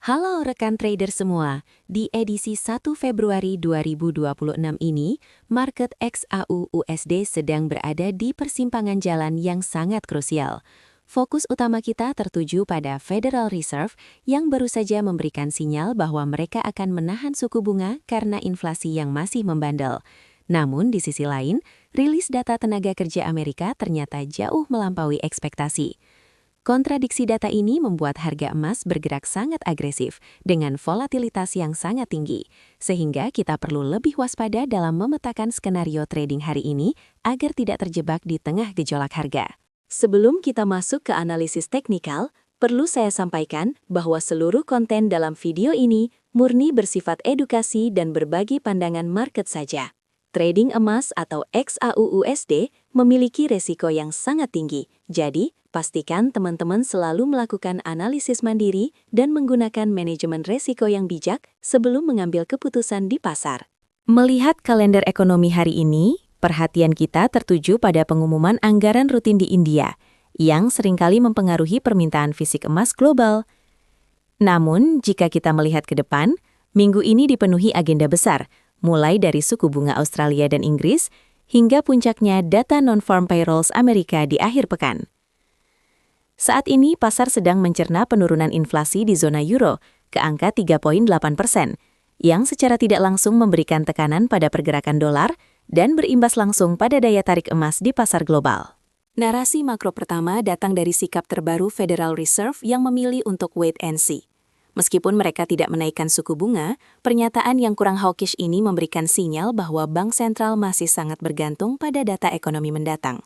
Halo rekan trader semua, di edisi 1 Februari 2026 ini, market XAU USD sedang berada di persimpangan jalan yang sangat krusial. Fokus utama kita tertuju pada Federal Reserve yang baru saja memberikan sinyal bahwa mereka akan menahan suku bunga karena inflasi yang masih membandel. Namun di sisi lain, rilis data tenaga kerja Amerika ternyata jauh melampaui ekspektasi. Kontradiksi data ini membuat harga emas bergerak sangat agresif dengan volatilitas yang sangat tinggi, sehingga kita perlu lebih waspada dalam memetakan skenario trading hari ini agar tidak terjebak di tengah gejolak harga. Sebelum kita masuk ke analisis teknikal, perlu saya sampaikan bahwa seluruh konten dalam video ini murni bersifat edukasi dan berbagi pandangan market saja. Trading emas atau XAU USD memiliki resiko yang sangat tinggi, jadi pastikan teman-teman selalu melakukan analisis mandiri dan menggunakan manajemen resiko yang bijak sebelum mengambil keputusan di pasar. Melihat kalender ekonomi hari ini, perhatian kita tertuju pada pengumuman anggaran rutin di India, yang seringkali mempengaruhi permintaan fisik emas global. Namun, jika kita melihat ke depan, minggu ini dipenuhi agenda besar, mulai dari suku bunga Australia dan Inggris, hingga puncaknya data non-farm payrolls Amerika di akhir pekan. Saat ini, pasar sedang mencerna penurunan inflasi di zona euro ke angka 3,8%, yang secara tidak langsung memberikan tekanan pada pergerakan dolar dan berimbas langsung pada daya tarik emas di pasar global. Narasi makro pertama datang dari sikap terbaru Federal Reserve yang memilih untuk wait and see. Meskipun mereka tidak menaikkan suku bunga, pernyataan yang kurang hawkish ini memberikan sinyal bahwa bank sentral masih sangat bergantung pada data ekonomi mendatang.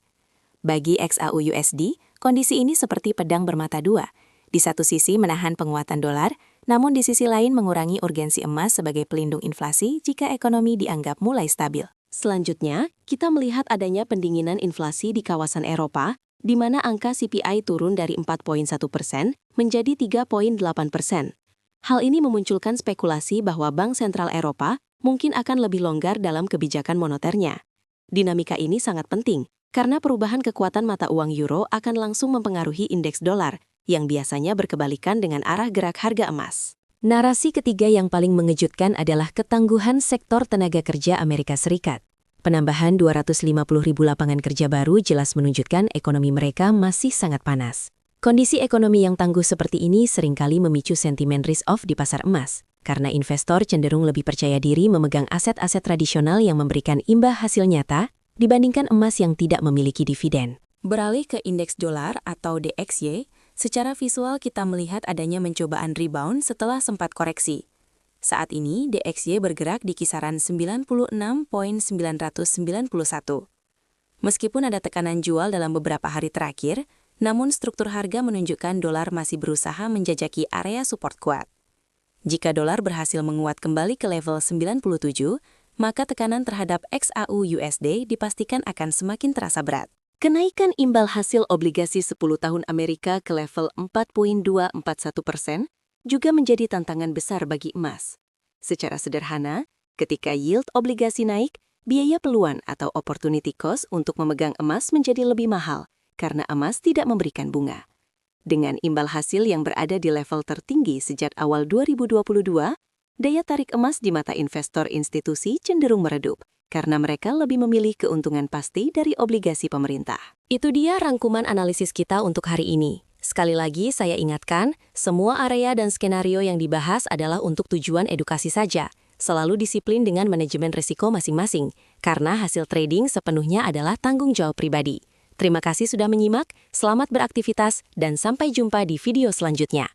Bagi XAU USD, kondisi ini seperti pedang bermata dua. Di satu sisi menahan penguatan dolar, namun di sisi lain mengurangi urgensi emas sebagai pelindung inflasi jika ekonomi dianggap mulai stabil. Selanjutnya, kita melihat adanya pendinginan inflasi di kawasan Eropa, di mana angka CPI turun dari 4,1% menjadi 3,8%. Hal ini memunculkan spekulasi bahwa Bank Sentral Eropa mungkin akan lebih longgar dalam kebijakan moneternya. Dinamika ini sangat penting, karena perubahan kekuatan mata uang euro akan langsung mempengaruhi indeks dolar, yang biasanya berkebalikan dengan arah gerak harga emas. Narasi ketiga yang paling mengejutkan adalah ketangguhan sektor tenaga kerja Amerika Serikat. Penambahan 250.000 lapangan kerja baru jelas menunjukkan ekonomi mereka masih sangat panas. Kondisi ekonomi yang tangguh seperti ini seringkali memicu sentimen risk-off di pasar emas, karena investor cenderung lebih percaya diri memegang aset-aset tradisional yang memberikan imbal hasil nyata dibandingkan emas yang tidak memiliki dividen. Beralih ke indeks dolar atau DXY, secara visual kita melihat adanya mencobaan rebound setelah sempat koreksi. Saat ini, DXY bergerak di kisaran 96,991. Meskipun ada tekanan jual dalam beberapa hari terakhir, namun struktur harga menunjukkan dolar masih berusaha menjajaki area support kuat. Jika dolar berhasil menguat kembali ke level 97, maka tekanan terhadap XAU USD dipastikan akan semakin terasa berat. Kenaikan imbal hasil obligasi 10 tahun Amerika ke level 4,241% juga menjadi tantangan besar bagi emas. Secara sederhana, ketika yield obligasi naik, biaya peluang atau opportunity cost untuk memegang emas menjadi lebih mahal karena emas tidak memberikan bunga. Dengan imbal hasil yang berada di level tertinggi sejak awal 2022, daya tarik emas di mata investor institusi cenderung meredup karena mereka lebih memilih keuntungan pasti dari obligasi pemerintah. Itu dia rangkuman analisis kita untuk hari ini. Sekali lagi saya ingatkan, semua area dan skenario yang dibahas adalah untuk tujuan edukasi saja. Selalu disiplin dengan manajemen risiko masing-masing, karena hasil trading sepenuhnya adalah tanggung jawab pribadi. Terima kasih sudah menyimak, selamat beraktivitas, dan sampai jumpa di video selanjutnya.